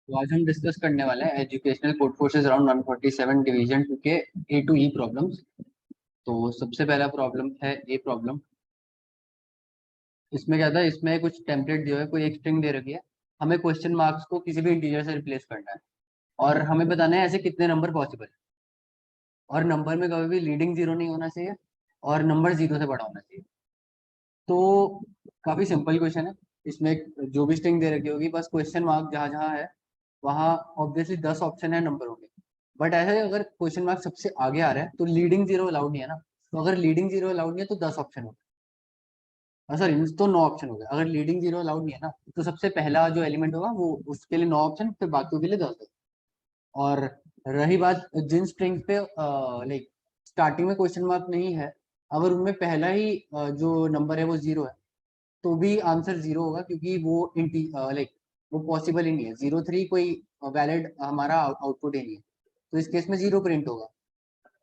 तो आज हम डिस्कस करने वाले हैं educational code forces around 147 division 2 के ए टू ई प्रॉब्लम्स। तो सबसे पहला प्रॉब्लम है ए प्रॉब्लम। इसमें क्या था, इसमें कुछ टेम्पलेट दिया है, कोई एक स्ट्रिंग दे रखी है, हमें क्वेश्चन मार्क्स को किसी भी इंटीजर से रिप्लेस करना है और हमें बताना है ऐसे कितने नंबर पॉसिबल है। और नंबर में कभी भी लीडिंग जीरो नहीं होना चाहिए और नंबर जीरो से बड़ा होना चाहिए। तो काफी सिंपल क्वेश्चन है। इसमें जो भी स्ट्रिंग दे रखी होगी, बस क्वेश्चन मार्क जहाँ जहाँ है वहाँ ऑब्वियसली 10 ऑप्शन है नंबरों के। बट ऐसे अगर क्वेश्चन मार्क सबसे आगे आ रहा है तो लीडिंग जीरो अलाउड नहीं है ना। तो अगर लीडिंग जीरो अलाउड नहीं है तो 10 ऑप्शन हो गए, सॉरी तो 9 ऑप्शन हो गए। अगर लीडिंग जीरो अलाउड नहीं है ना तो सबसे पहला जो एलिमेंट होगा वो उसके लिए 9 ऑप्शन, फिर बाकियों के लिए 10 है। और रही बात जिन स्ट्रिंग्स पे लाइक स्टार्टिंग में क्वेश्चन मार्क नहीं है, अगर उनमें पहला ही जो नंबर है वो जीरो है तो भी आंसर जीरो होगा, क्योंकि वो लाइक वो पॉसिबल ही नहीं है। 0 3 कोई वैलिड हमारा आउटपुट ही नहीं है, तो इस केस में जीरो प्रिंट होगा।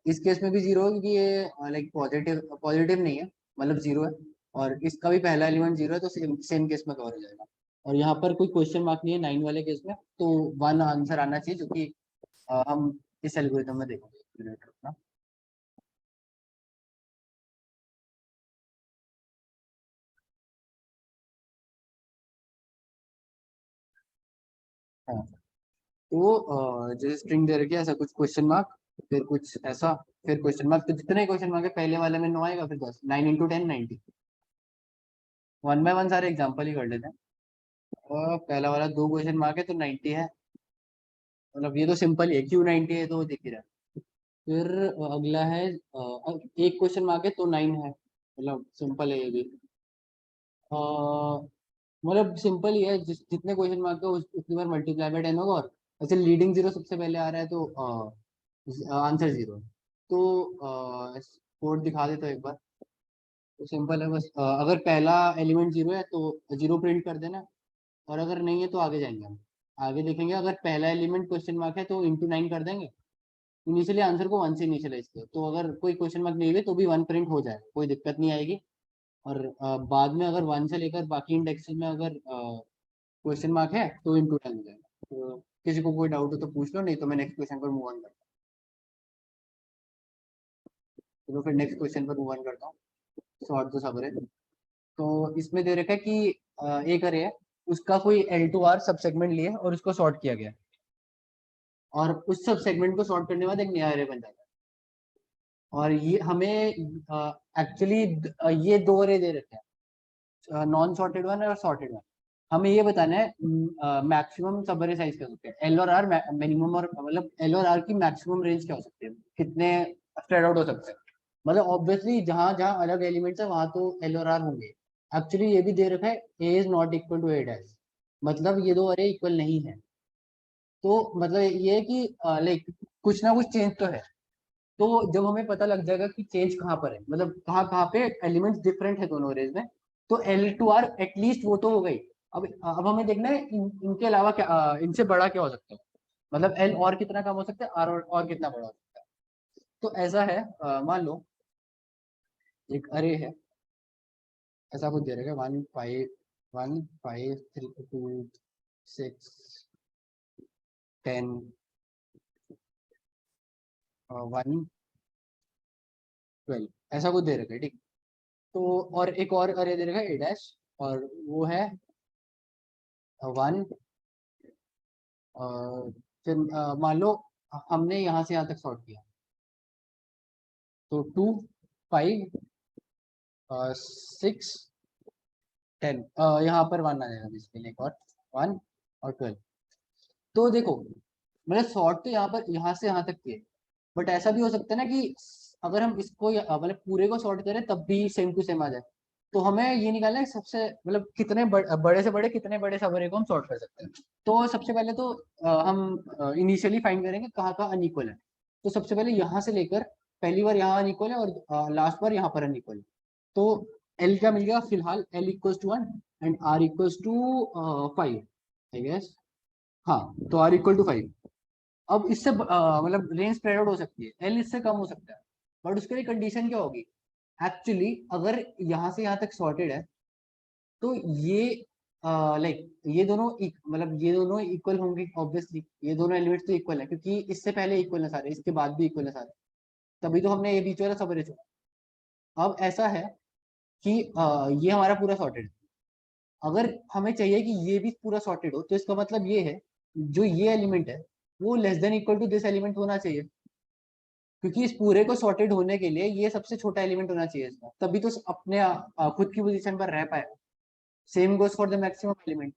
इस केस में भी जीरो है क्योंकि ये लाइक पॉजिटिव पॉजिटिव नहीं है, मतलब जीरो है। और इसका भी पहला एलिमेंट जीरो है, तो सेम सेम केस में कवर हो जाएगा। और यहाँ पर कोई क्वेश्चन मार्क नहीं है 9 वाले केस में, तो 1 आंसर आना चाहिए, जो कि हम इस एल्गोरिथम में देखेंगे अपना। हाँ, तो जैसे स्ट्रिंग दे रखी है, ऐसा कुछ क्वेश्चन मार्क, फिर कुछ ऐसा, फिर क्वेश्चन मार्क। तो जितने क्वेश्चन मार्क है पहले वाले में 9 आएगा, फिर 10, 9 इंटू 10 90। वन बाय वन सारे एग्जाम्पल ही कर लेते हैं। और पहला वाला 2 क्वेश्चन मार्क है तो 90 है, मतलब ये तो सिंपल ही है, क्यू 90 है तो वो दिख ही रहा है। फिर अगला है एक क्वेश्चन मार्क है तो 9 है, मतलब सिंपल है ये भी। अ, मतलब सिंपल ही है, जितने क्वेश्चन मार्क है उतनी बार मल्टीप्लाई बाय 10 होगा। और ऐसे लीडिंग जीरो सबसे पहले आ रहा है तो आंसर जीरो। तो कोड दिखा देता हूँ एक बार। तो सिंपल है, बस अगर पहला एलिमेंट जीरो है तो जीरो प्रिंट कर देना। और अगर नहीं है तो आगे जाएंगे हम, आगे देखेंगे। अगर पहला एलिमेंट क्वेश्चन मार्क है तो इंटू 9 कर देंगे। इनिशियली आंसर को 1 से इनिशियलाइज किया, तो अगर कोई क्वेश्चन मार्क नहीं हुए तो भी 1 प्रिंट हो जाएगा, कोई दिक्कत नहीं आएगी। और बाद में अगर 1 से लेकर बाकी इंडेक्सेस में अगर क्वेश्चन मार्क है तो इंटू 10 हो जाएगा। तो किसी को कोई डाउट हो तो पूछ लो, नहीं तो मैं नेक्स्ट क्वेश्चन पर मूव ऑन करता हूँ। चलो फिर नेक्स्ट क्वेश्चन पर मूव ऑन करता हूँ। सॉर्ट तो सब है। तो इसमें दे रखा है कि एक अरे है, उसका कोई L2R सब सेगमेंट लिए और उसको सॉर्ट किया गया, और उस सब सेगमेंट को सॉर्ट करने के बाद एक नया अरे बन जाता है। और ये हमें एक्चुअली ये दो अरे दे रखे हैं, नॉन सॉर्टेड वन और सॉर्टेड वन। हमें ये बताना है मैक्सिमम सब अरे साइज क्या हो सकते हैं, एल और आर मिनिमम, और मतलब एल और आर की मैक्सिमम रेंज क्या हो सकती है, कितने स्प्रेड आउट हो सकते हैं। मतलब ऑब्वियसली जहां जहां अलग एलिमेंट्स है वहां तो एल और आर होंगे। एक्चुअली ये भी दे रखा है A is not equal to A dash, मतलब ये दो अरे इक्वल नहीं है। तो मतलब ये है कि लाइक कुछ ना कुछ चेंज तो है। तो जब हमें पता लग जाएगा कि चेंज कहाँ पर है, मतलब कहाँ कहाँ पे एलिमेंट्स डिफरेंट है दोनों रेज में, तो L2R एटलीस्ट वो तो हो गई। अब हमें देखना है इनके अलावा क्या, इनसे बड़ा क्या हो सकता है। मतलब L और कितना कम हो सकता है, R और कितना बड़ा हो सकता है। तो ऐसा है, मान लो एक अरे है, ऐसा कुछ दे रखा है 1 5 1 5 3 2 6 10 1 12 ऐसा कुछ दे रखा है, ठीक। तो और एक और अरे दे रखा है ए डैश, और वो है 1। फिर मान लो हमने यहाँ से यहाँ तक सॉर्ट किया, तो 2 5 6 10, यहाँ पर 1 आ जाएगा बेसिकली, एक और 1 और 12। तो देखो, मतलब सॉर्ट तो यहाँ पर यहाँ से यहाँ तक किए, बट ऐसा भी हो सकता है ना कि अगर हम इसको मतलब पूरे को सॉर्ट करें तब भी सेम टू सेम आ जाए। तो हमें ये निकालना है सबसे, मतलब कितने बड़े से बड़े कितने बड़े सबअरे को हम सॉर्ट कर सकते हैं। तो सबसे पहले तो हम इनिशियली फाइंड करेंगे कहाँ कहाँ अनइक्वल है। तो सबसे पहले यहाँ से लेकर पहली बार यहाँ अनइक्वल है और लास्ट बार यहाँ पर अनइक्वल है। तो एल क्या मिल गया फिलहाल, L equals to 1 and R equals to 5 I guess. हाँ, तो आर इक्वल टू 5। अब इससे मतलब रेंज स्प्रेड आउट हो सकती है, एल इससे कम हो सकता है। बट उसके लिए कंडीशन क्या होगी, एक्चुअली अगर यहाँ से यहाँ तक सॉर्टेड है तो ये लाइक मतलब ये दोनों इक्वल होंगे ऑब्वियसली, ये दोनों एलिमेंट्स तो इक्वल है क्योंकि इससे पहले इक्वल है सारे, इसके बाद भी इक्वल है सारे, तभी तो हमने ये बीच वाला सब चुना। अब ऐसा है कि ये हमारा पूरा सॉर्टेड, अगर हमें चाहिए कि ये भी पूरा सॉर्टेड हो तो इसका मतलब ये है जो ये एलिमेंट है वो less than equal to this element होना चाहिए, क्योंकि इस पूरे को सॉर्टेड होने के लिए ये सबसे छोटा एलिमेंट होना चाहिए इसका, तभी तो अपने खुद की पोजीशन पर रह पाए। Same goes for the maximum element,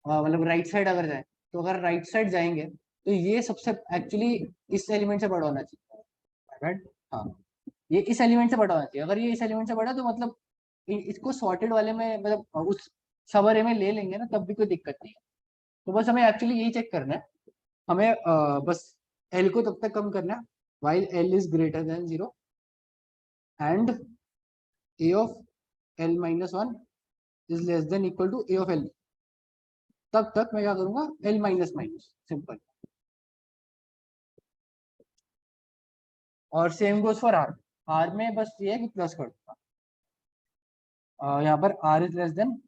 मतलब राइट साइड अगर जाए, तो अगर राइट साइड जाएंगे तो ये सबसे एक्चुअली इस एलिमेंट से बड़ा होना चाहिए, राइट? हाँ, ये इस एलिमेंट से बड़ा होना चाहिए, अगर ये इस एलिमेंट से बड़ा तो मतलब इसको सॉर्टेड वाले में मतलब उस सवरे में ले लेंगे ना, तब भी कोई दिक्कत नहीं है। तो बस हमें एक्चुअली यही चेक करना है, हमें बस एल को तब तक कम करना है while L is greater than 0 and A of L minus one is less than equal to A of L, तब तक मैं क्या करूंगा, एल माइनस माइनस, सिंपल। और same goes for R, R में बस ये है कि प्लस कर दूंगा, यहाँ पर R is less than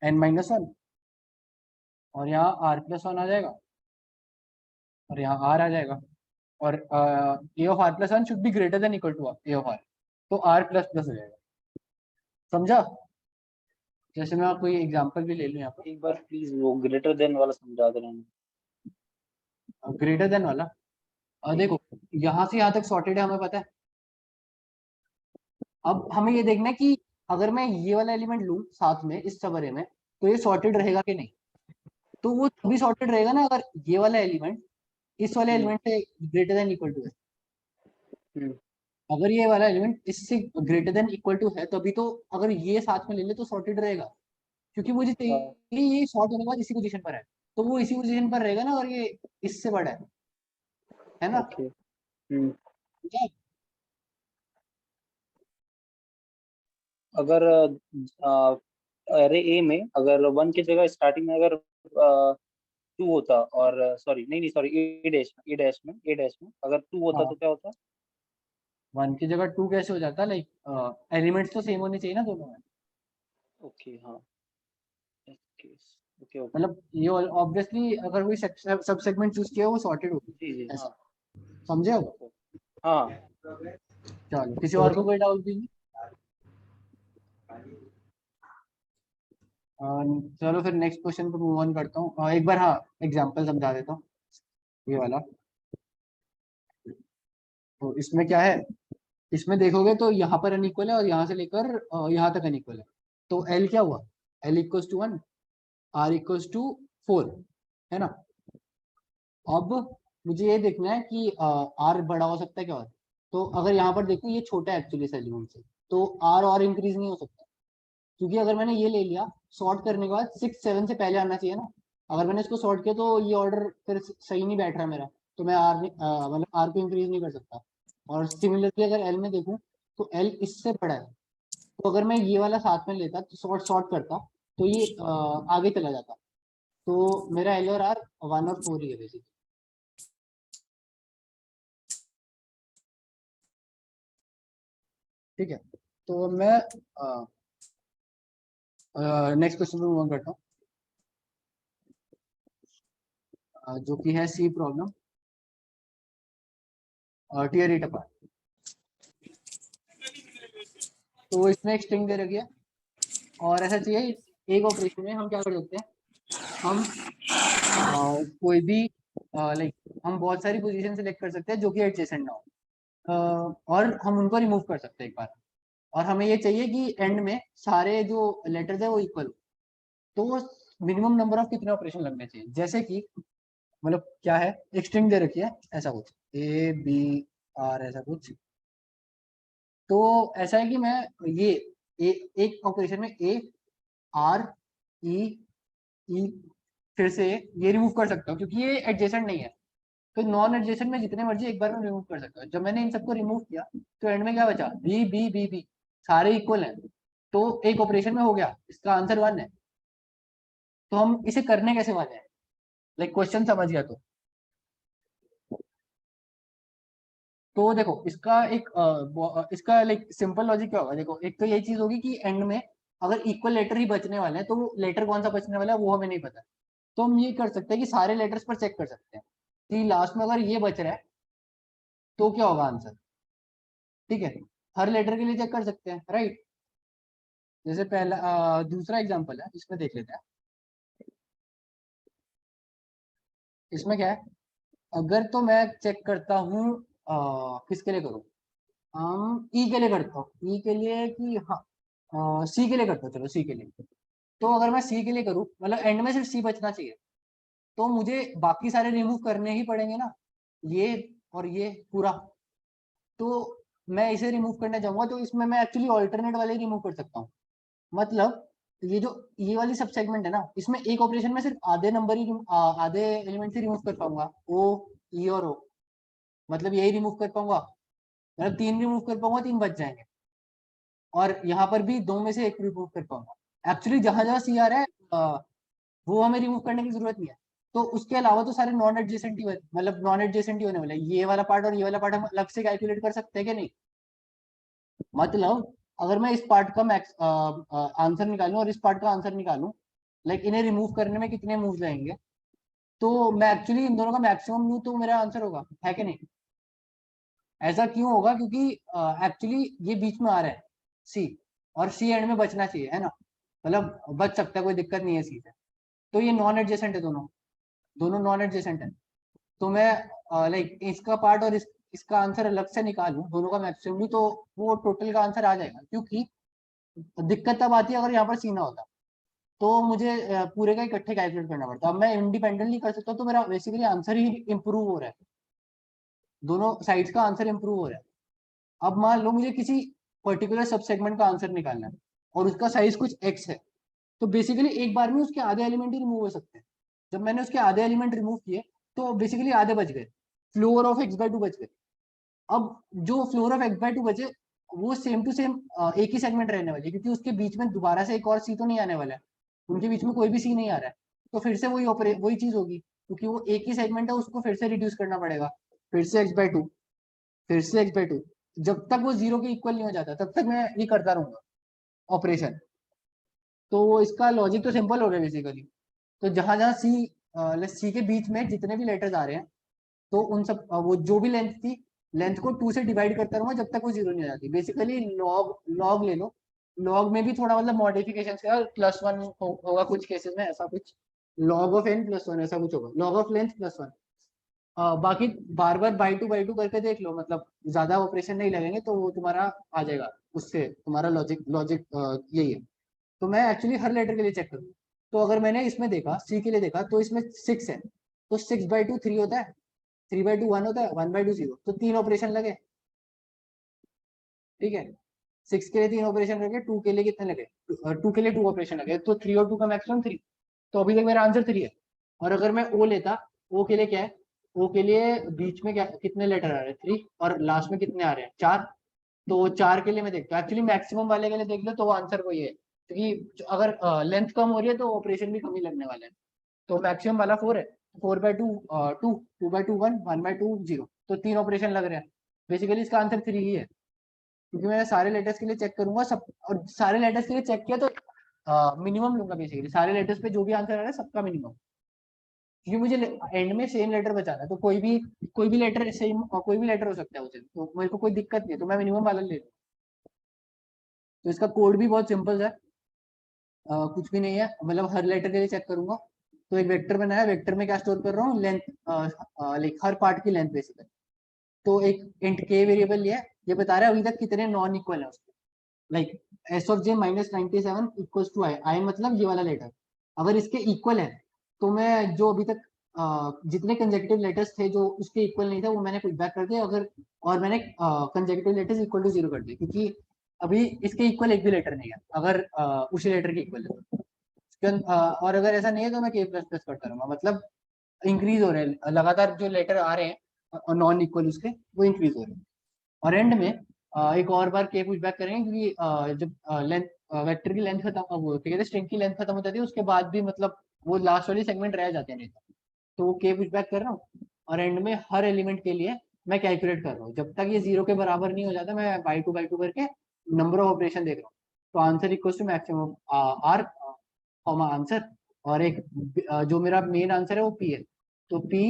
N minus one, और यहाँ आर प्लस वन आ जाएगा, और यहाँ आर आ जाएगा, और A of R plus one should be greater than equal to A of R, तो आर प्लस प्लस हो जाएगा। समझा? जैसे मैं कोई एग्जांपल भी ले लूँ यहाँ पर, एक बार प्लीज वो ग्रेटर देन वाला समझा देना। ग्रेटर देन वाला, देखो यहाँ से यहाँ तक सॉर्टेड है हमें पता है। अब हमें ये देखना है कि अगर मैं ये वाला एलिमेंट लूँ साथ में इस सबरे में, तो ये सॉर्टेड रहेगा कि नहीं। तो वो तभी सॉर्टेड रहेगा ना अगर ये वाला एलिमेंट इस वाले एलिमेंट से ग्रेटर देन इक्वल टू है। अगर ये वाला एलिमेंट इससे ग्रेटर देन इक्वल टू है तभी तो, अगर ये साथ में ले ले तो सॉर्टेड रहेगा, क्योंकि मुझे चाहिए ये सॉर्ट होने के बाद इसी पोजीशन पर है, तो वो इसी पोजीशन पर रहेगा ना अगर ये इससे बड़ा है ना? ओके। अगर अरे ए में अगर वन की जगह स्टार्टिंग में अगर टू होता, और सॉरी नहीं नहीं सॉरी ए डैश में अगर टू होता तो क्या होता? वन की जगह टू कैसे हो जाता, लाइक एलिमेंट्स तो सेम होने चाहिए ना दोनों में। ओके हाँ, ओके ओके। मतलब ये ऑब्वियसली अगर कोई सब सेगमेंट चूज किया वो सॉर्टेड होगी जी जी हाँ। ऐसा, समझे हो? हाँ चलो किसी और को कोई डाउट भी नहीं? चलो फिर नेक्स्ट क्वेश्चन पर मूव ऑन करता हूँ, एक बार हाँ एग्जांपल समझा देता हूँ ये वाला। तो इसमें क्या है, इसमें देखोगे तो यहाँ पर अनइक्वल है और यहाँ से लेकर यहाँ तक अनइक्वल है, तो एल क्या हुआ, L equals to 1, R equals to 4, है ना? अब मुझे ये देखना है कि आर बड़ा हो सकता है क्या, तो अगर यहाँ पर देखो ये छोटा है एक्चुअली इस एलिमेंट से, तो आर और इंक्रीज नहीं हो सकता, क्योंकि अगर मैंने ये ले लिया सॉर्ट करने के बाद 6 7 से पहले आना चाहिए ना, अगर मैंने इसको सॉर्ट किया तो ये ऑर्डर फिर सही नहीं बैठ रहा मेरा, तो मैं आर मतलब आर को इंक्रीज नहीं कर सकता। और सिमिलरली अगर एल में देखूं तो एल इससे बड़ा है, तो अगर मैं ये वाला साथ में लेता तो सॉर्ट सॉर्ट करता तो ये आगे चला जाता, तो मेरा एल और आर 1 और 4 ही है बेसिकली। ठीक है, तो मैं नेक्स्ट क्वेश्चन पे मूव ऑन करता हूँ, जो कि है सी प्रॉब्लम, टीयर इट अपार्ट। तो इसमें एक स्ट्रिंग दे रखी है और ऐसा चाहिए एक ऑपरेशन में हम क्या कर सकते हैं, हम कोई भी लाइक हम बहुत सारी पोजीशन सेलेक्ट कर सकते हैं जो कि एडजेसेंट ना हो, और हम उनको रिमूव कर सकते हैं एक बार, और हमें ये चाहिए कि एंड में सारे जो लेटर्स है वो इक्वल हो, तो वो मिनिमम नंबर ऑफ कितने ऑपरेशन लगने चाहिए, जैसे कि मतलब क्या है, एक स्ट्रिंग दे रखी है ऐसा कुछ ए बी आर ऐसा कुछ, तो ऐसा है कि मैं ये एक ऑपरेशन में ए आर ई ई फिर से ये रिमूव कर सकता हूँ क्योंकि ये एडजेसेंट नहीं है, तो नॉन एडजेसेंट में जितने मर्जी एक बार में रिमूव कर सकता हूँ। जब मैंने इन सबको रिमूव किया तो एंड में क्या बचा, बी बी बी बी, सारे इक्वल हैं, तो एक ऑपरेशन में हो गया, इसका आंसर 1 है। तो हम इसे करने कैसे वाले हैं, लाइक क्वेश्चन समझ गया तो देखो इसका एक इसका लाइक सिंपल लॉजिक क्या होगा, देखो एक तो यही चीज होगी कि एंड में अगर इक्वल लेटर ही बचने वाले हैं तो वो लेटर कौन सा बचने वाला है वो हमें नहीं पता। तो हम ये कर सकते हैं कि सारे लेटर्स पर चेक कर सकते हैं कि लास्ट में अगर ये बच रहा है तो क्या होगा आंसर। ठीक है, हर लेटर के लिए चेक कर सकते हैं, राइट। जैसे पहला दूसरा एग्जांपल है, इसमें देख लेते हैं। इसमें क्या है, अगर तो मैं चेक करता हूँ किसके लिए करूँ, हम ई के लिए करता हूँ, ई के लिए कि हाँ सी के लिए करता हूँ, चलो सी के लिए। तो अगर मैं सी के लिए करूँ मतलब एंड में सिर्फ सी बचना चाहिए, तो मुझे बाकी सारे रिमूव करने ही पड़ेंगे ना, ये और ये पूरा। तो मैं इसे रिमूव करने जाऊंगा तो इसमें मैं एक्चुअली ऑल्टरनेट वाले रिमूव कर सकता हूँ। मतलब ये जो ये वाली सब सेगमेंट है ना, इसमें एक ऑपरेशन में सिर्फ आधे नंबर ही आधे एलिमेंट ही रिमूव कर पाऊंगा, ओ ई और ओ, मतलब यही रिमूव कर पाऊंगा। मतलब 3 रिमूव कर पाऊंगा, 3 बच जाएंगे। और यहाँ पर भी 2 में से 1 रिमूव कर पाऊंगा। एक्चुअली जहां जहां सी आ रहा है वो हमें रिमूव करने की जरूरत नहीं है। तो उसके अलावा तो सारे नॉन एडजेसेंट ही मतलब नॉन एडजेसेंट ही होने वाले हैं। ये वाला पार्ट और ये वाला पार्ट हम अलग से कैलकुलेट कर सकते हैं कि नहीं। मतलब अगर मैं इस पार्ट का मैक्स आंसर निकालूं और इस पार्ट का आंसर निकालूं, लाइक इन्हें रिमूव करने में कितने मूव लगेंगे, तो मैं एक्चुअली इन दोनों का मैक्सिमम लूं तो मेरा आंसर होगा, है कि नहीं। ऐसा क्यों होगा, क्योंकि एक्चुअली ये बीच में आ रहा है सी, और सी एंड में बचना चाहिए, है ना। मतलब बच सकता है, कोई दिक्कत नहीं है सी से। तो ये नॉन एडजेसेंट है, दोनों दोनों नॉन एडजेसेंट है। तो मैं लाइक इसका पार्ट और इसका आंसर अलग से निकालूं, दोनों का मैक्सिमम लूं, तो वो टोटल का आंसर आ जाएगा। क्योंकि दिक्कत तब आती है अगर यहाँ पर सी ना होता, तो मुझे पूरे का इकट्ठे कैलकुलेट करना पड़ता। अब मैं इंडिपेंडेंटली कर सकता हूँ, तो मेरा बेसिकली आंसर ही इंप्रूव हो रहा है, दोनों साइड्स का आंसर इंप्रूव हो रहा है। अब मान लो मुझे किसी पर्टिकुलर सब सेगमेंट का आंसर निकालना है और उसका साइज कुछ एक्स है, तो बेसिकली एक बार में उसके आधे एलिमेंट ही रिमूव हो सकते हैं। जब मैंने उसके आधे एलिमेंट रिमूव किए तो बेसिकली आधे बच गए, floor of x by two बच गए। अब जो floor of x by two बचे वो सेम टू सेम एक ही सेगमेंट रहने वाली है, क्योंकि उसके बीच में दोबारा से एक और सी तो नहीं आने वाला है, उनके बीच में कोई भी सी नहीं आ रहा है। तो फिर से वही चीज होगी, क्योंकि वो एक ही सेगमेंट है, उसको फिर से रिड्यूस करना पड़ेगा, फिर से एक्स बाय टू, फिर से एक्स बाय टू। जब तक वो जीरो के इक्वल नहीं हो जाता तब तक मैं ये करता रहूंगा ऑपरेशन। तो इसका लॉजिक तो सिंपल हो गया बेसिकली। तो जहां जहां सी के बीच में जितने भी लेटर्स आ रहे हैं, तो उन सब वो जो भी लेंथ थी, लेंथ को 2 से डिवाइड करता रहूंगा जब तक वो जीरो नहीं आ जाती। बेसिकली लॉग लॉग ले लो, लॉग में भी थोड़ा मतलब मॉडिफिकेशन है, +1 होगा कुछ केसेस में, ऐसा कुछ लॉग ऑफ एन +1 ऐसा कुछ होगा, लॉग ऑफ लेंथ +1। बाकी बार बार बाई टू करके देख लो, मतलब ज्यादा ऑपरेशन नहीं लगेंगे तो वो तुम्हारा आ जाएगा, उससे तुम्हारा लॉजिक लॉजिक यही है। तो मैं एक्चुअली हर लेटर के लिए चेक करूँ। तो अगर मैंने इसमें देखा, सी के लिए देखा, तो इसमें 6 है, तो 6/2 3 होता है, 3/2 1 होता है, 1/2 0, तो 3 ऑपरेशन लगे। ठीक है, 6 के लिए 3 ऑपरेशन लगे, 2 के लिए कितने लगे, 2 के लिए 2 ऑपरेशन लगे, तो 3 और 2 का मैक्सिमम 3। तो अभी तक मेरा आंसर 3 है। और अगर मैं ओ लेता, ओ के लिए क्या है, ओ के लिए बीच में क्या कितने लेटर आ रहे हैं 3, और लास्ट में कितने आ रहे हैं 4। तो 4 के लिए मैं देखता हूँ, एक्चुअली मैक्सिमम वाले के लिए देख लो तो आंसर वही है, क्योंकि अगर लेंथ कम हो रही है तो ऑपरेशन भी कम ही लगने वाले हैं। तो मैक्सिमम वाला 4 है, 4/2 2, 2/2 1, 1/2 0, तो 3 ऑपरेशन लग रहे हैं। बेसिकली इसका आंसर 3 ही है, क्योंकि मैं सारे लेटर्स के लिए चेक करूंगा सब, और सारे लेटर्स के लिए चेक किया तो मिनिमम लूंगा। बेसिकली सारे लेटर्स पे जो भी आंसर आ रहा है सबका मिनिमम, क्योंकि मुझे एंड में सेम लेटर बचाना है। तो कोई भी लेटर सेम, कोई भी लेटर हो सकता है उसे, तो मेरे को कोई दिक्कत नहीं है, तो मैं मिनिमम वाला ले लूँ। तो इसका कोड भी बहुत सिंपल है, कुछ भी नहीं है, मतलब हर लेटर के लिए चेक करूंगा। तो एक वेक्टर बनाया, वेक्टर में क्या स्टोर कर रहा हूँ, लेंथ, लाइक हर पार्ट की लेंथ बेसिकली। तो एक इंट के वेरिएबल लिया है, ये बता रहा है अभी तक कितने नॉन इक्वल है उसके, like S of J -97 equals to I, I मतलब ये वाला लेटर। अगर इसके इक्वल है तो मैं जो अभी तक जितने कंजेक्टिव लेटर्स थे जो उसके इक्वल नहीं था वो मैंने पुट बैक कर दिया, अगर और मैंने कंजेक्टिव लेटर्स इक्वल टू 0 कर दिए, क्योंकि अभी इसके इक्वल एक भी लेटर नहीं है, अगर उसी लेटर के इक्वल है तो। और अगर ऐसा नहीं है तो मैं के प्लस प्लस करता रहूंगा, मतलब इंक्रीज हो रहे हैं लगातार जो लेटर आ रहे हैं नॉन इक्वल उसके, वो इंक्रीज हो रहे हैं। और एंड में एक और बार के पुश बैक करेंगे, क्योंकि जब लेंथ वेक्टर की लेंथ खत्म, वो क्या कहते हैं स्ट्रिंग की लेंथ खत्म हो जाती है, उसके बाद भी मतलब वो लास्ट वाली सेगमेंट रह जाते हैं नहीं तो वो के पुश बैक कर रहा हूँ। और एंड में हर एलिमेंट के लिए मैं कैलकुलेट कर रहा हूँ, जब तक ये 0 के बराबर नहीं हो जाता मैं बाई टू करके नंबर ऑफ ऑपरेशन देख रहा हूँ। तो answer equals to maximum R comma answer, और एक जो मेरा मेन आंसर है वो पी है, तो P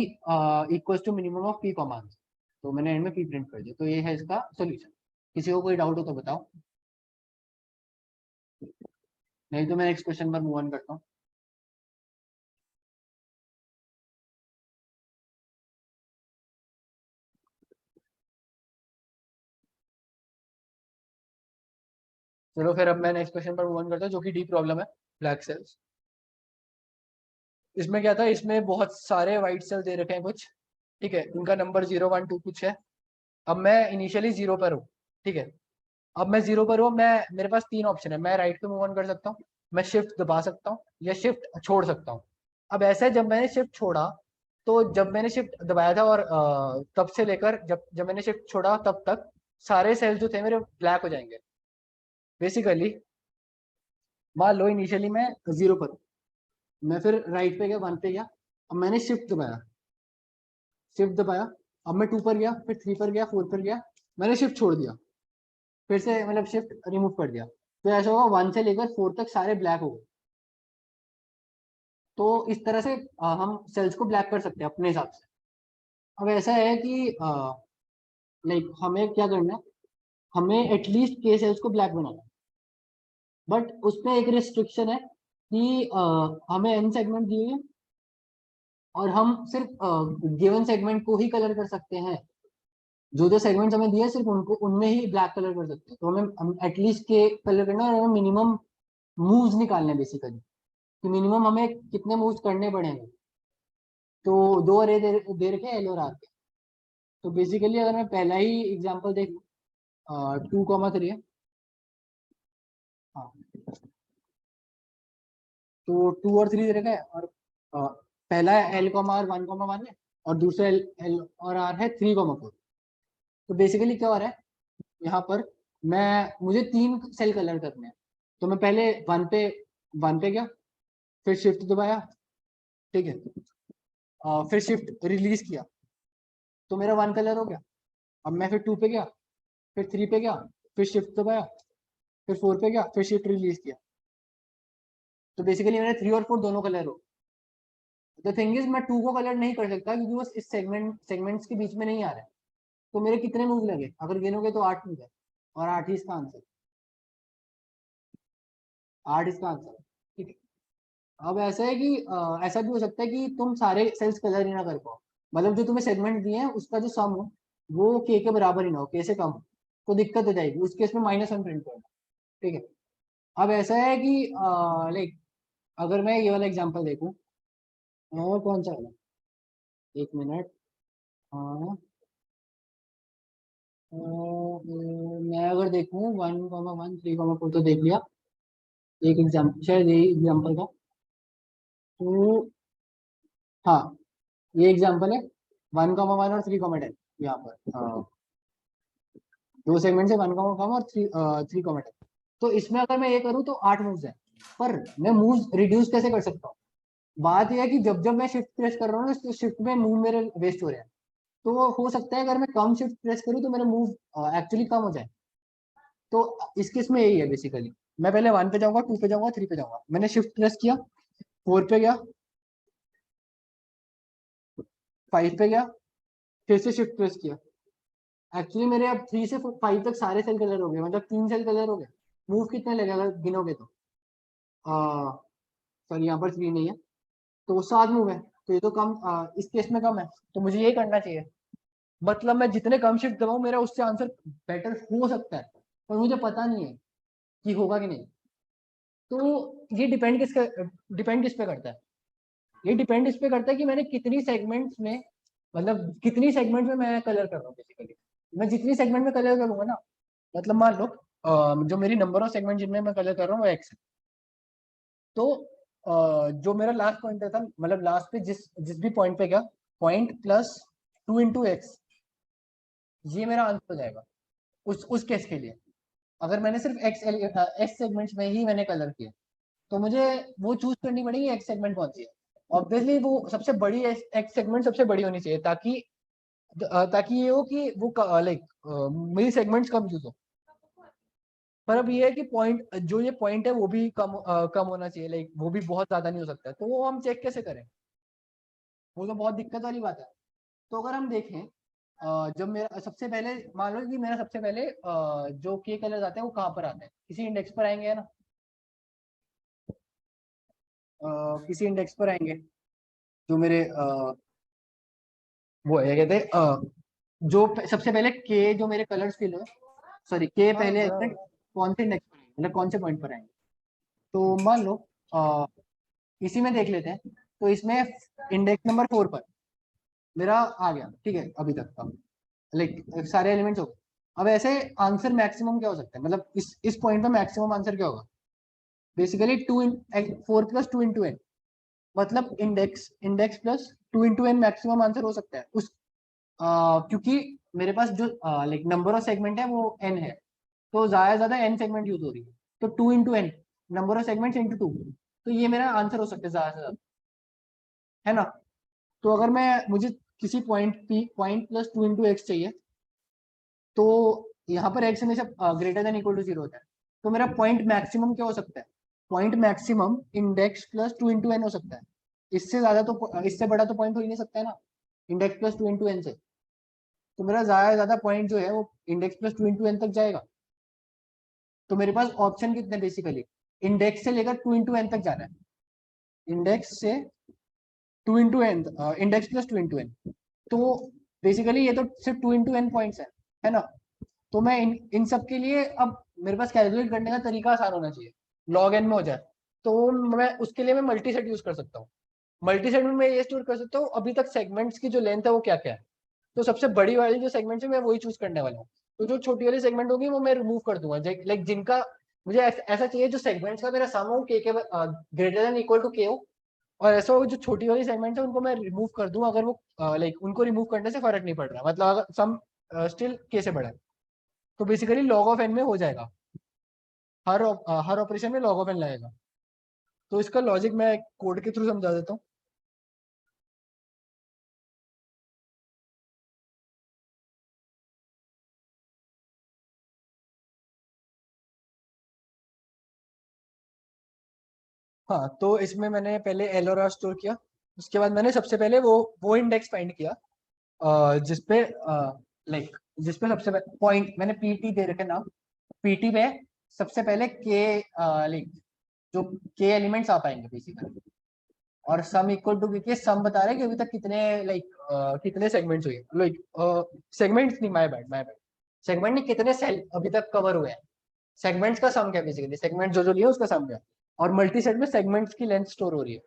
equals to minimum of P comma answer. तो मैंने एंड में पी प्रिंट कर दिया, तो ये है इसका सोल्यूशन। किसी को कोई डाउट हो तो बताओ, नहीं तो मैं नेक्स्ट क्वेश्चन पर मूव ऑन करता हूँ। चलो फिर अब मैं नेक्स्ट क्वेश्चन पर मूव ऑन करता हूँ, जो कि डी प्रॉब्लम है, ब्लैक सेल्स। इसमें क्या था, इसमें बहुत सारे वाइट सेल दे रखे हैं कुछ, ठीक है, उनका नंबर 0 1 2 कुछ है। अब मैं इनिशियली 0 पर हूँ, ठीक है। अब मैं 0 पर हूँ, मैं मेरे पास 3 ऑप्शन है, मैं राइट पे मूव ऑन कर सकता हूँ, मैं शिफ्ट दबा सकता हूँ, या शिफ्ट छोड़ सकता हूँ। अब ऐसा है, जब मैंने शिफ्ट छोड़ा, तो जब मैंने शिफ्ट दबाया था और तब से लेकर जब जब मैंने शिफ्ट छोड़ा तब तक सारे सेल्स जो थे मेरे ब्लैक हो जाएंगे बेसिकली। मान लो इनिशियली मैं 0 पर हूँ, मैं फिर राइट पे गया, 1 पे गया, अब मैंने शिफ्ट दबाया, शिफ्ट दबाया, अब मैं 2 पर गया, फिर 3 पर गया, 4 पर गया, मैंने शिफ्ट छोड़ दिया, फिर से मतलब शिफ्ट रिमूव कर दिया, तो ऐसा होगा 1 से लेकर 4 तक सारे ब्लैक हो गए। तो इस तरह से हम सेल्स को ब्लैक कर सकते हैं अपने हिसाब से। अब ऐसा है कि लाइक हमें क्या करना है, हमें एटलीस्ट के सेल्स को ब्लैक बनाना है, बट उसमें एक रिस्ट्रिक्शन है कि हमें एन सेगमेंट दिए हैं और हम सिर्फ गिवन सेगमेंट को ही कलर कर सकते हैं। जो जो सेगमेंट्स हमें दिए सिर्फ उनको उनमें ही ब्लैक कलर कर सकते हैं, तो हम एटलीस्ट के कलर करना है, और हमें मिनिमम मूव्स निकालने बेसिकली, कि मिनिमम हमें कितने मूव्स करने पड़ेंगे। तो दो अरे दे रखे एल और आर के। तो बेसिकली अगर मैं पहला ही एग्जांपल देखूं, 2,3 है, हाँ, तो 2 और 3 दे रखा है, और पहला एल कॉमा आर 1,1 है, और दूसरा एल और आर है 3,4। तो बेसिकली क्या हो रहा है यहाँ पर, मुझे 3 सेल कलर करने हैं, तो मैं पहले 1 पे गया, फिर शिफ्ट दबाया, ठीक है, फिर शिफ्ट रिलीज किया, तो मेरा 1 कलर हो गया। अब मैं फिर 2 पे गया, फिर 3 पे गया, फिर शिफ्ट दबाया, फिर 4 पे गया, फिर शिफ्ट रिलीज किया, तो बेसिकली मेरे 3 और 4 दोनों कलर हो। द थिंग इज, मैं 2 को कलर नहीं कर सकता क्योंकि वो इस सेगमेंट्स के बीच में नहीं आ रहा है। तो मेरे कितने मूव लगे, अगर गिनोगे तो 8 मूव है, और 8 ही इसका आंसर, 8 इसका आंसर, ठीक है। अब ऐसा है कि ऐसा भी हो सकता है कि तुम सारे सेल्स कलर ही ना कर पाओ, मतलब जो तुम्हें सेगमेंट दिए हैं उसका जो सम हो वो के बराबर ही ना हो, के से कम हो, तो दिक्कत हो जाएगी, उस केस में -1 प्रिंट करना, ठीक है। अब ऐसा है कि लाइक अगर मैं ये वाला एग्जांपल देखूं, और कौन सा वाला, एक मिनट, हाँ, मैं अगर देखूं 1,1 3,4 तो देख लिया, एक एग्जाम्पल शायद यही एग्जाम्पल था, तो हाँ, ये एग्जाम्पल है 1,1 और 3,10 यहाँ पर, दो सेगमेंट से 1,1 और 3,10। तो इसमें अगर मैं ये करूँ तो 8 मूव्स है, पर मैं मूव्स रिड्यूस कैसे कर सकता हूँ। बात यह है कि जब जब मैं शिफ्ट प्रेस कर रहा हूँ तो शिफ्ट में मूव मेरे वेस्ट हो रहे हैं, तो हो सकता है अगर मैं कम शिफ्ट प्रेस करूँ तो मेरे मूव एक्चुअली कम हो जाए। तो इस केस में यही है बेसिकली, मैं पहले 1 पे जाऊंगा, 2 पे जाऊंगा, 3 पे जाऊंगा, मैंने शिफ्ट प्रेस किया, 4 पे गया, 5 पे गया, फिर से शिफ्ट प्रेस किया, एक्चुअली मेरे अब 3 से 5 तक सारे सेल कलर हो गए, मतलब 3 सेल कलर हो गए। मूव कितने लगे अगर गिनोगे तो, सॉरी यहाँ पर 3 नहीं है, तो 7 मूव है, तो ये तो कम, इस केस में कम है, तो मुझे ये करना चाहिए। मतलब मैं जितने कम शिफ्ट दबाऊं मेरा उससे आंसर बेटर हो सकता है, पर मुझे पता नहीं है कि होगा कि नहीं। तो ये डिपेंड किस पे करता है, ये डिपेंड इस पे करता है कि मैंने कितनी सेगमेंट्स में, मतलब कितनी सेगमेंट में मैं कलर कर रहा हूँ बेसिकली। मैं जितनी सेगमेंट में कलर करूंगा ना, मतलब मान लो जो मेरी नंबर ऑफ सेगमेंट जिनमें मैं कलर कर रहा हूँ वो एक्स है, तो जो मेरा लास्ट पॉइंटर था, मतलब लास्ट पे जिस जिस भी पॉइंट पे गया, पॉइंट प्लस 2 × x, ये मेरा आंसर हो जाएगा उस केस के लिए। अगर मैंने सिर्फ एक्स सेगमेंट्स में ही मैंने कलर किया, तो मुझे वो चूज करनी पड़ेगी एक्स सेगमेंट कौन सी है। ऑब्वियसली वो सबसे बड़ी एक्स सेगमेंट सबसे बड़ी होनी चाहिए, ताकि ये हो कि वो लाइक मेरी सेगमेंट्स कम यूज हो। पर अब ये है कि पॉइंट जो ये पॉइंट है वो भी कम होना चाहिए, लाइक वो भी बहुत ज्यादा नहीं हो सकता है, तो वो हम चेक कैसे करें? वो तो बहुत दिक्कत वाली बात है। तो अगर हम देखें जब मेरा सबसे पहले मान लो कि मेरा सबसे पहले जो के कलर आते हैं वो कहाँ पर आते हैं, किसी इंडेक्स पर आएंगे, है ना? किसी इंडेक्स पर आएंगे जो मेरे वो है कहते हैं जो सबसे पहले के जो मेरे कलर्स के लिए, सॉरी के पहले आते हैं कौन से इंडेक्स पर आएंगे, मतलब कौन से पॉइंट पर आएंगे। तो मान लो इसी में देख लेते हैं। तो इसमें इंडेक्स नंबर 4 पर मेरा आ गया, ठीक है, अभी तक का लाइक सारे एलिमेंट्स हो गए। अब ऐसे आंसर मैक्सिमम क्या हो सकता है, मतलब इस पॉइंट पे मैक्सिमम आंसर क्या होगा? बेसिकली 4 प्लस 2 इंटू एन, मतलब index index plus 2 into N maximum answer हो सकता है उस क्योंकि मेरे पास जो लाइक नंबर ऑफ सेगमेंट है वो एन है, तो ज्यादा एन सेगमेंट यूज हो रही है, तो 2 into N, number of segment into 2, तो ये मेरा आंसर हो सकता है ज्यादा से ज्यादा, है ना? तो अगर मैं मुझे किसी पॉइंट प्लस 2 इंटू एक्स चाहिए, तो यहाँ पर एक्स हमेशा ग्रेटर देन इक्वल टू 0 होता है, तो मेरा पॉइंट मैक्सिमम क्या हो सकता है? Point maximum index plus 2 into N हो सकता है। इससे ज्यादा तो इससे बड़ा तो पॉइंट हो ही नहीं सकता है ना, इंडेक्स प्लस 2 इंटू एन से। तो मेरा ज्यादा पॉइंट जो है वो इंडेक्स प्लस 2 इंटू एन तक जाएगा। तो मेरे पास ऑप्शन कितने बेसिकली, इंडेक्स से लेकर 2 इंटू एन तक जाना है, इंडेक्स से 2 into N, index plus 2 into N. तो बेसिकली ये तो सिर्फ 2 इंटू एन पॉइंट्स है ना? तो मैं इन सब के लिए अब मेरे पास कैलकुलेट करने का तरीका आसान होना चाहिए, लॉग एन में हो जाए। तो मैं उसके लिए मैं मल्टी सेट यूज कर सकता हूँ। मल्टी सेट में मैं ये स्टोर कर सकता हूँ अभी तक सेगमेंट्स की जो लेंथ है वो क्या क्या है। तो सबसे बड़ी वाली जो सेगमेंट है मैं वही चूज करने वाला हूँ। तो जो छोटी वाली सेगमेंट होगी वो मैं रिमूव कर दूंगा, लाइक जिनका मुझे ऐसा चाहिए जो सेगमेंट्स का मेरा सम हो के greater than equal to K हो, और ऐसा हो जो छोटी वाली सेगमेंट है उनको मैं रिमूव कर दूं अगर वो लाइक उनको रिमूव करने से फर्क नहीं पड़ रहा, मतलब अगर सम स्टिल के से बड़ा है, तो बेसिकली लॉग ऑफ एन में हो जाएगा। हर ऑपरेशन में लॉग ऑफ एन लगेगा। तो इसका लॉजिक मैं कोड के थ्रू समझा देता हूँ। हाँ, तो इसमें मैंने पहले एल और आर स्टोर किया। उसके बाद मैंने सबसे पहले वो इंडेक्स फाइंड किया जिसपे लाइक जिसपे सबसे पॉइंट मैंने पीटी दे रखे नाम, पीटी पे सबसे पहले के लाइक जो के एलिमेंट्स आ पाएंगे बेसिकली, और सम इक्वल टू के सम बता रहे हैं कि अभी तक कितने लाइक कितने सेगमेंट्स हुए, लाइक सेगमेंट्स नहीं, माय बैड सेगमेंट नहीं, कितने सेल अभी तक कवर हुए हैं। सेगमेंट्स का सम क्या है बेसिकली, सेगमेंट जो लिए उसका सम क्या है। और मल्टी सेट में सेगमेंट्स की लेंथ स्टोर हो रही है।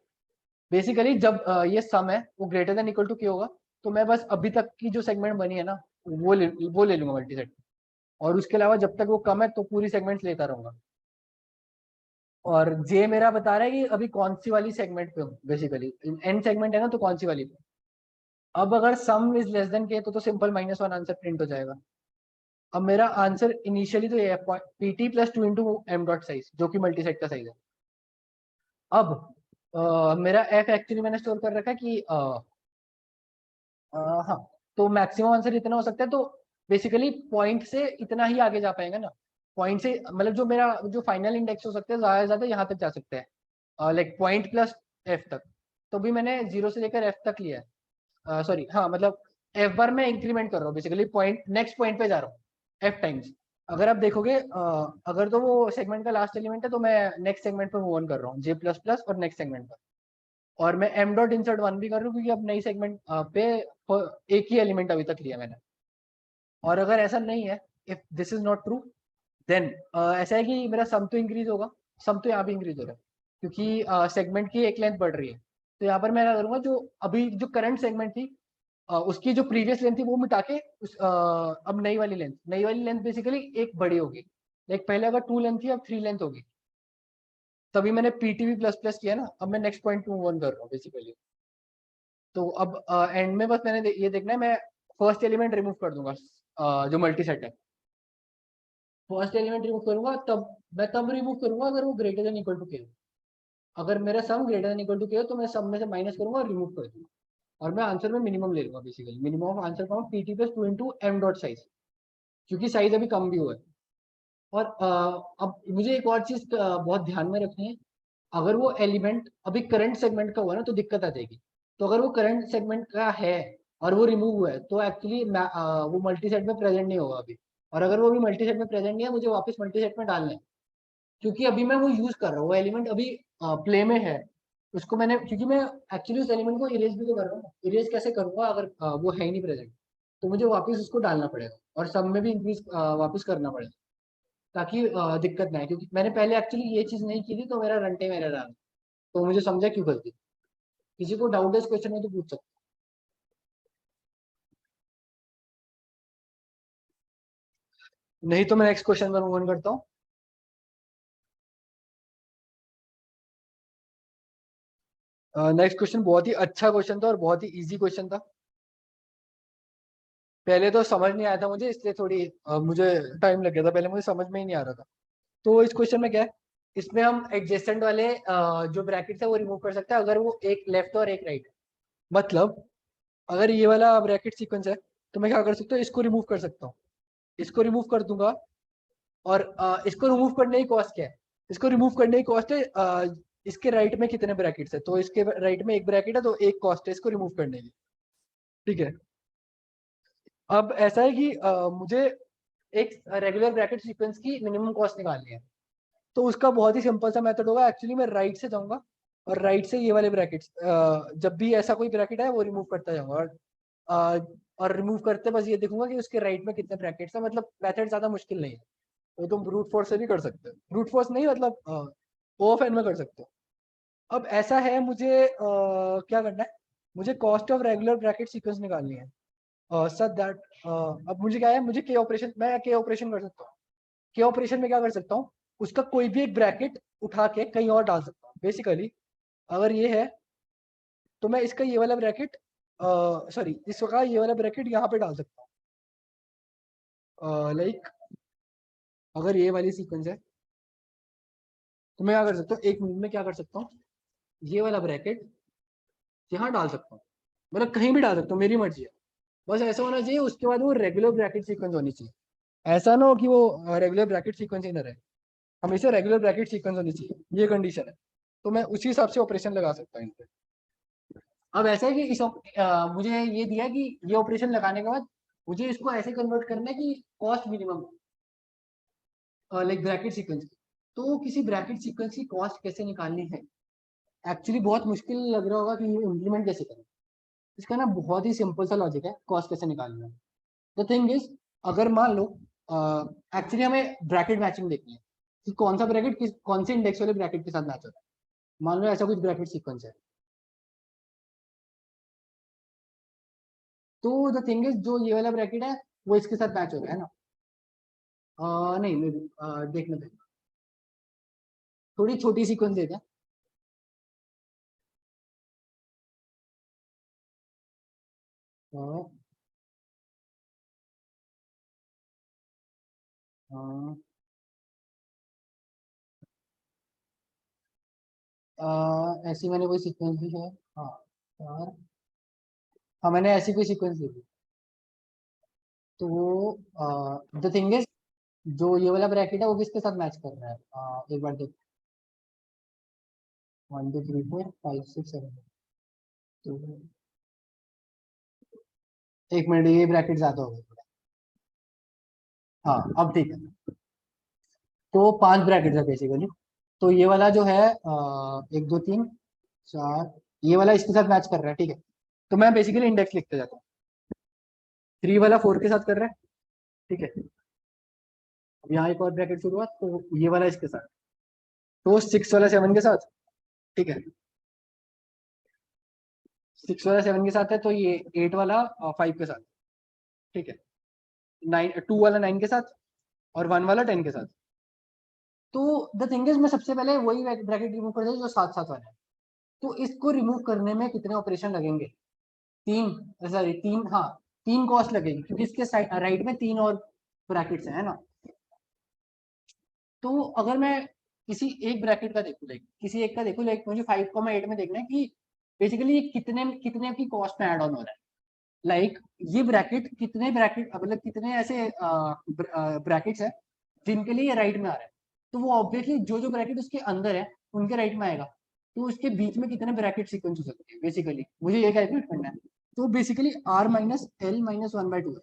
बेसिकली जब ये सम है वो ग्रेटर देन इक्वल टू क्या होगा, तो मैं बस अभी तक की जो सेगमेंट बनी है ना वो ले लूंगा मल्टी सेट, और उसके अलावा जब तक वो कम है तो पूरी सेगमेंट्स लेता रहूंगा। और जे मेरा बता रहा है कि अभी कौन सी वाली सेगमेंट पे हूँ, बेसिकली एन सेगमेंट है ना, तो कौन सी वाली पे। अब अगर सम इज लेस देन के तो सिंपल -1 आंसर प्रिंट हो जाएगा। अब मेरा आंसर इनिशियली तो ये है PT plus 2 into M dot size, जो कि मल्टी सेट का साइज है। अब मेरा एफ एक्चुअली मैंने स्टोर कर रखा है कि हाँ, तो मैक्सिमम आंसर इतना हो सकता है, तो बेसिकली पॉइंट से इतना ही आगे जा पाएगा ना। पॉइंट से मतलब जो मेरा जो फाइनल इंडेक्स हो सकता है ज्यादा से ज्यादा यहाँ तक जा सकते हैं, लाइक पॉइंट प्लस एफ तक। तो भी मैंने 0 से लेकर एफ तक लिया है, सॉरी हाँ, मतलब एफ बार में इंक्रीमेंट कर रहा हूँ, बेसिकली पॉइंट नेक्स्ट पॉइंट पे जा रहा हूँ एफ टाइम्स। अगर आप देखोगे अगर तो वो सेगमेंट का लास्ट एलिमेंट है तो मैं नेक्स्ट सेगमेंट पर मूव ऑन कर रहा हूँ जे प्लस प्लस और नेक्स्ट सेगमेंट पर। और मैं एम डॉट इंसर्ट 1 भी कर रहा हूँ क्योंकि अब नई सेगमेंट पे एक ही एलिमेंट अभी तक लिया मैंने। और अगर ऐसा नहीं है, if this is not true, then ऐसा है कि मेरा सम तो इंक्रीज होगा, सम तो यहाँ भी इंक्रीज हो रहा है क्योंकि सेगमेंट की एक लेंथ बढ़ रही है। तो यहाँ पर मैं क्या करूंगा, जो अभी जो करंट सेगमेंट थी उसकी जो प्रीवियस लेंथ थी वो मिटा के अब नई वाली लेंथ बेसिकली एक बड़ी होगी। लाइक पहले अगर 2 लेंथ थी अब 3 लेंथ होगी। तभी मैंने पीटीवी प्लस प्लस किया ना, अब मैं नेक्स्ट पॉइंट मूव ऑन कर रहा हूँ बेसिकली। तो अब एंड में बस मैंने ये देखना है, मैं फर्स्ट एलिमेंट रिमूव कर दूंगा जो मल्टी सेट है। फर्स्ट एलिमेंट रिमूव करूंगा तब रिमूव करूंगा अगर वो greater than equal to K हो। अगर मेरा sum greater than equal to K हो तो मैं सम में से माइनस करूंगा और रिमूव कर दूंगा। और मैं आंसर में मिनिमम ले लूंगा, बेसिकली मिनिमम ऑफ आंसर का PT plus 2 into M dot size, क्योंकि साइज अभी कम भी हुआ है। और अब मुझे एक और चीज बहुत ध्यान में रखनी है, अगर वो एलिमेंट अभी करंट सेगमेंट का हुआ ना तो दिक्कत आ जाएगी। तो अगर वो करंट सेगमेंट का है और वो रिमूव हुआ है तो एक्चुअली वो मल्टी सेट में प्रेजेंट नहीं होगा अभी। और अगर वो भी मल्टी सेट में प्रेजेंट नहीं है, मुझे वापस मल्टी सेट में डालना है, क्योंकि अभी मैं वो यूज कर रहा हूँ, वो एलिमेंट अभी प्ले में है। उसको मैंने, क्योंकि मैं एक्चुअली उस एलिमेंट को इरेज भी तो कर रहा हूँ, इरेज कैसे करूंगा अगर वो है ही नहीं प्रेजेंट। तो मुझे वापस उसको डालना पड़ेगा और सब में भी इंक्रीज वापस करना पड़ेगा, ताकि दिक्कत ना आए। क्योंकि मैंने पहले एक्चुअली ये चीज नहीं की थी तो मेरा रन टाइम एरर आ गया। तो मुझे समझा क्यों गलती। किसी को डाउट है इस क्वेश्चन में तो पूछ सकते हैं। नहीं तो मैं नेक्स्ट क्वेश्चन पर मूव ऑन करता हूँ। नेक्स्ट क्वेश्चन बहुत ही अच्छा क्वेश्चन था और बहुत ही इजी क्वेश्चन था। पहले तो समझ नहीं आया था मुझे, इसलिए थोड़ी मुझे टाइम लग गया था, पहले मुझे समझ में ही नहीं आ रहा था। तो इस क्वेश्चन में क्या है, इसमें हम एडजेसेंट वाले जो ब्रैकेट है वो रिमूव कर सकते हैं अगर वो एक लेफ्ट और एक राइट है। मतलब अगर ये वाला ब्रैकेट सीक्वेंस है तो मैं क्या कर सकता हूँ, इसको रिमूव कर सकता हूँ, इसको रिमूव कर दूंगा। और इसको रिमूव करने की कॉस्ट क्या है, इसको रिमूव करने की कॉस्ट है इसके राइट में कितने ब्रैकेट्स है। तो इसके राइट में एक ब्रैकेट है तो एक कॉस्ट है इसको रिमूव करने की। ठीक है, अब ऐसा है कि मुझे एक रेगुलर ब्रैकेट सीक्वेंस की मिनिमम कॉस्ट निकालनी है। तो उसका बहुत ही सिंपल सा मेथड होगा, एक्चुअली मैं राइट से जाऊंगा और राइट से ये वाले ब्रैकेट्स, जब भी ऐसा कोई ब्रैकेट है वो रिमूव करता जाऊंगा। और रिमूव करते बस ये देखूंगा कि उसके राइट में कितने ब्रैकेट्स है। मतलब मेथड ज्यादा मुश्किल नहीं है, वो तुम ब्रूट फोर्स से भी कर सकते हो। ब्रूट फोर्स नहीं, मतलब ओ ऑफ एन में कर सकते हो। अब ऐसा है, मुझे क्या करना है, मुझे cost of regular bracket sequence निकालनी है। सच दैट अब मुझे क्या है, मुझे के ऑपरेशन, मैं के ऑपरेशन कर सकता हूँ। के ऑपरेशन में क्या कर सकता हूँ, उसका कोई भी एक ब्रैकेट उठा के कहीं और डाल सकता हूँ। बेसिकली अगर ये है तो मैं इसका ये वाला ब्रैकेट, सॉरी इसका ये वाला ब्रैकेट यहाँ पे डाल सकता हूँ। लाइक अगर ये वाली सीक्वेंस है तो मैं क्या कर सकता हूँ, एक मिनट में क्या कर सकता हूँ, ये वाला ब्रैकेट यहाँ डाल सकता हूँ। मतलब कहीं भी डाल सकता हूँ, मेरी मर्जी है। बस ऐसा होना चाहिए, उसके बाद वो रेगुलर ब्रैकेट सीक्वेंस होनी चाहिए। ऐसा ना हो कि वो रेगुलर ब्रैकेट सीक्वेंस ही ना रहे, हमेशा रेगुलर ब्रैकेट सीक्वेंस होनी चाहिए, ये कंडीशन है। तो मैं उसी हिसाब से ऑपरेशन लगा सकता हूँ इन पे। अब ऐसा है कि मुझे ये दिया कि ये ऑपरेशन लगाने के बाद मुझे इसको ऐसे कन्वर्ट करना है कि cost minimum, like bracket sequence की। तो किसी ब्रैकेट सीक्वेंस की कॉस्ट कैसे निकालनी है, एक्चुअली बहुत मुश्किल लग रहा होगा कि ये इम्प्लीमेंट कैसे करें। इसका ना बहुत ही सिंपल सा लॉजिक है कॉस्ट कैसे निकालना है। द थिंग इज, अगर मान लो एक्चुअली हमें ब्रैकेट मैचिंग देखनी है कि कौन सा ब्रैकेट किस कौन से इंडेक्स वाले ब्रैकेट के साथ मैच होता है। मान लो ऐसा कुछ ब्रैकेट सीक्वेंस है, तो द थिंग इज जो ये वाला ब्रैकेट है वो इसके साथ मैच हो रहा है ना। नहीं देखने दे, थोड़ी छोटी सीक्वेंस देते हैं। अ, अ, ऐसी मैंने कोई सीक्वेंस दी है। हाँ यार, हाँ मैंने ऐसी कोई सीक्वेंस दी थी। तो द थिंग इज जो ये वाला ब्रैकेट है वो किसके साथ मैच कर रहा है, एक बार देख। 1 2 3 4 5 6 7। तो एक मिनट, ये ब्रैकेट ज्यादा हो गया। हाँ अब ठीक है। तो 5 ब्रैकेट है बेसिकली। तो ये वाला जो है 1 2 3 4, ये वाला इसके साथ मैच कर रहा है। ठीक है, तो मैं बेसिकली इंडेक्स लिखते जाता हूँ। 3 वाला 4 के साथ कर रहा है। ठीक है, अब यहाँ एक और ब्रैकेट शुरू हुआ तो ये वाला इसके साथ, तो 6 वाला 7 के साथ। ठीक है, 6 वाला 7 के साथ है तो ये 8 वाला 5 के साथ। ठीक है, 2 वाला 9 के साथ और 1 वाला 10 के साथ। तो द थिंग इज मैं सबसे पहले वही ब्रैकेट रिमूव कर देता जो साथ साथ वाला है। तो इसको रिमूव करने में कितने ऑपरेशन लगेंगे, 3, सॉरी 3, हाँ 3 कॉस्ट लगेगी, क्योंकि इसके राइट में 3 और ब्रैकेट्स है ना। तो अगर मैं किसी एक ब्रैकेट का देखूँ, लाइक किसी एक का देखूँ, लाइक मुझे 5,8 में देखना है कि बेसिकली ये कितने कितने की कॉस्ट में ऐड ऑन हो रहा है। लाइक ये ब्रैकेट कितने ब्रैकेट, मतलब कितने ऐसे ब्रैकेट्स है जिनके लिए ये राइट में आ रहा है, तो वो ऑब्वियसली जो जो ब्रैकेट उसके अंदर है उनके राइट में आएगा। तो उसके बीच में कितने ब्रैकेट सीक्वेंस हो सकते हैं, बेसिकली मुझे ये कैलकुलेट करना है। तो basically r minus L minus 1/2 है,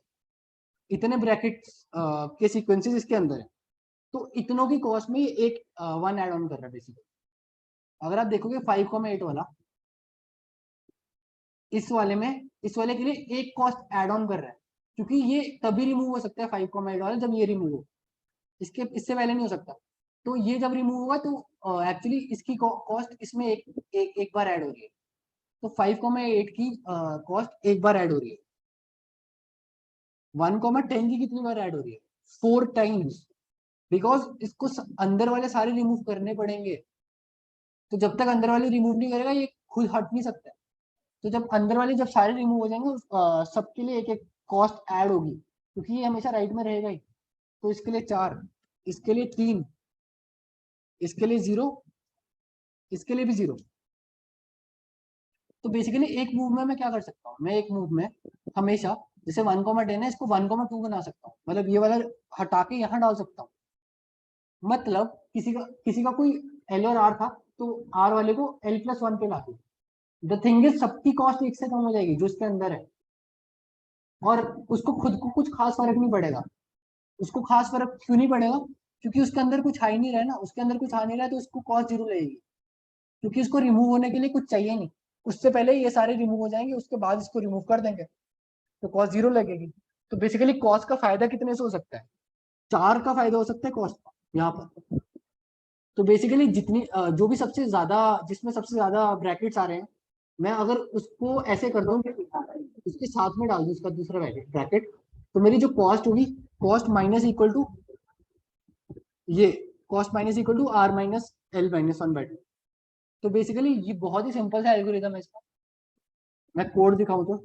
इतने ब्रैकेट्स के सीक्वेंसेस इसके अंदर है। तो इतनों की कॉस्ट में ये एक 1 ऐड ऑन कर रहा है बेसिकली। अगर आप देखोगे 5,8 वाला, इस वाले के लिए एक कॉस्ट ऐड ऑन कर रहा है, क्योंकि ये तभी रिमूव हो सकता है 5,8 वाला जब ये रिमूव हो, इससे पहले नहीं हो सकता। तो ये जब रिमूव होगा तो एक्चुअली इसकी कॉस्ट इसमें एक बार ऐड हो रही है। तो 5,8 की कॉस्ट एक बार ऐड हो रही है। 1,10 की कितनी बार ऐड हो रही है? 4 टाइम्स, बिकॉज इसको अंदर वाले सारे रिमूव करने पड़ेंगे। तो जब तक अंदर वाले रिमूव नहीं करेगा ये खुद हट नहीं सकता। तो जब अंदर वाले जब सारे रिमूव हो जाएंगे सबके लिए एक एक कॉस्ट ऐड होगी, क्योंकि ये हमेशा राइट में रहेगा ही। तो इसके लिए 4, इसके लिए 3, इसके लिए 0, इसके लिए भी 0। तो बेसिकली एक मूव में मैं क्या कर सकता हूँ, मैं एक मूव में हमेशा जैसे 1,10 है इसको 1,2 बना सकता हूँ, मतलब ये वाला हटा के यहाँ डाल सकता हूँ। मतलब किसी का कोई एल और आर था, तो आर वाले को l+1 पे ला दो। द थिंग इज सबकी कॉस्ट एक से कम हो जाएगी जो इसके अंदर है, और उसको खुद को कुछ खास फर्क नहीं पड़ेगा। उसको खास फर्क क्यों नहीं पड़ेगा? क्योंकि उसके अंदर कुछ आ ही नहीं रहा है ना, उसके अंदर कुछ आ नहीं रहा है, तो उसको कॉस्ट 0 लगेगी, क्योंकि उसको रिमूव होने के लिए कुछ चाहिए नहीं। उससे पहले ये सारे रिमूव हो जाएंगे, उसके बाद इसको रिमूव कर देंगे तो कॉस्ट 0 लगेगी। तो बेसिकली कॉस्ट का फायदा कितने से हो सकता है? 4 का फायदा हो सकता है कॉस्ट का यहाँ पर। तो बेसिकली जितनी जो भी सबसे ज्यादा, जिसमें सबसे ज्यादा ब्रैकेट्स आ रहे हैं, मैं अगर उसको ऐसे कर दूं उसके साथ में डाल दूं उसका दूसरा ब्रैकेट, तो मेरी जो कॉस्ट होगी, कॉस्ट माइनस इक्वल टू ये, cost minus equal to r minus L minus 1/2। तो बेसिकली ये बहुत ही सिंपल सा एल्गोरिथम है इसका। मैं कोड दिखाऊं तो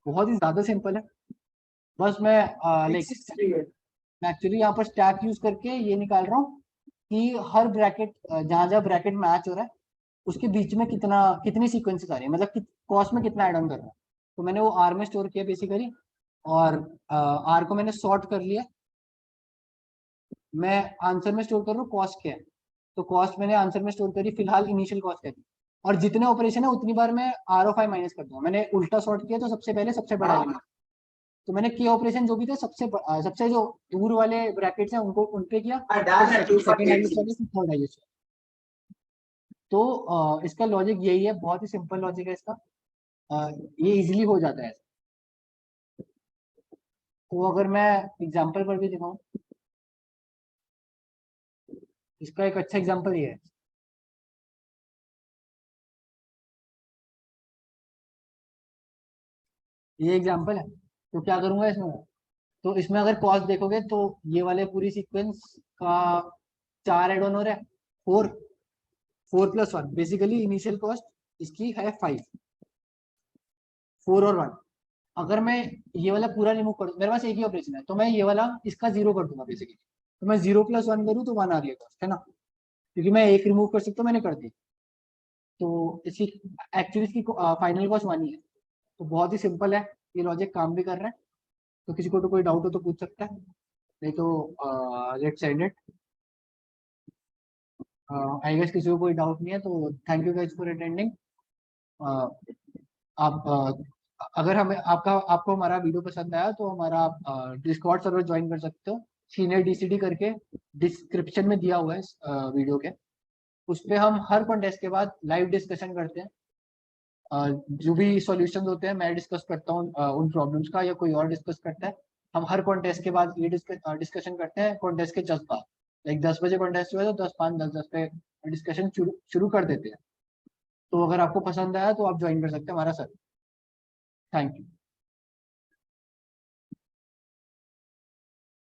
बहुत ही ज्यादा सिंपल है। बस मैं एक्चुअली यहाँ पर स्टैक यूज करके ये निकाल रहा हूँ कि हर ब्रैकेट जहाँ जहाँ ब्रैकेट मैच हो रहा है उसके बीच में कितनी सीक्वेंसेस आ रही है, मतलब कॉस्ट में कितना एड ऑन कर रहा है। तो मैंने वो आर में स्टोर किया बेसिकली, और आर को मैंने सॉर्ट कर लिया। मैं आंसर में स्टोर कर रहा हूँ कॉस्ट क्या है, तो कॉस्ट मैंने आंसर में स्टोर करी, फिलहाल इनिशियल कॉस्ट है, और जितने ऑपरेशन है उतनी बार मैं आर ऑफ आई माइनस कर दूंगा। मैंने उल्टा सॉर्ट किया तो सबसे पहले सबसे बड़ा एलिमेंट, तो मैंने के ऑपरेशन जो भी थे सबसे जो दूर वाले ब्रैकेट्स हैं उनको उन पे किया, सेकंड हाईएस्ट वाले, फिर थर्ड हाईएस्ट। तो इसका लॉजिक यही है, बहुत ही सिंपल लॉजिक है इसका। ये इजीली हो जाता है। तो अगर मैं एग्जांपल पर भी दिखाऊं, इसका एक अच्छा एग्जांपल ये है। ये एग्जांपल है, तो क्या करूंगा इसमें, तो इसमें अगर कॉस्ट देखोगे तो ये वाले पूरी सीक्वेंस का 4 एड ऑन हो रहा है, 4+1, बेसिकली इनिशियल कॉस्ट इसकी है 5, 4 और 1। अगर मैं ये वाला पूरा रिमूव कर दूं, मेरे पास एक ही ऑपरेशन है, तो मैं ये वाला इसका 0 कर दूंगा बेसिकली। तो मैं 0+1 करूँ तो 1 आ रही है कॉस्ट, है ना, क्योंकि मैं एक रिमूव कर सकता हूँ, मैंने कर दी। तो इसकी एक्चुअली इसकी फाइनल कॉस्ट 1 ही है। तो बहुत ही सिंपल है, ये लॉजिक काम भी कर रहा है। तो किसी को तो कोई डाउट हो तो पूछ सकता है, नहीं तो let's end it. I guess किसी को कोई डाउट नहीं है, तो thank you guys for attending. आप अगर हमें आपको हमारा वीडियो पसंद आया तो हमारा डिस्कॉर्ड सर्वर ज्वाइन कर सकते हो, सीनियर डीसीडी करके डिस्क्रिप्शन में दिया हुआ है इस वीडियो के। उस पर हम हर कॉन्टेस्ट के बाद लाइव डिस्कशन करते हैं। जो भी सॉल्यूशंस होते हैं मैं डिस्कस करता हूँ उन प्रॉब्लम्स का, या कोई और डिस्कस करता है। हम हर कॉन्टेस्ट के बाद ये डिस्कशन करते हैं कॉन्टेस्ट के जस्ट बाद, लाइक 10 बजे कॉन्टेस्ट हुआ तो 10:05 10 पे डिस्कशन शुरू कर देते हैं। तो अगर आपको पसंद आया तो आप ज्वाइन कर सकते हैं हमारा सर। Thank you.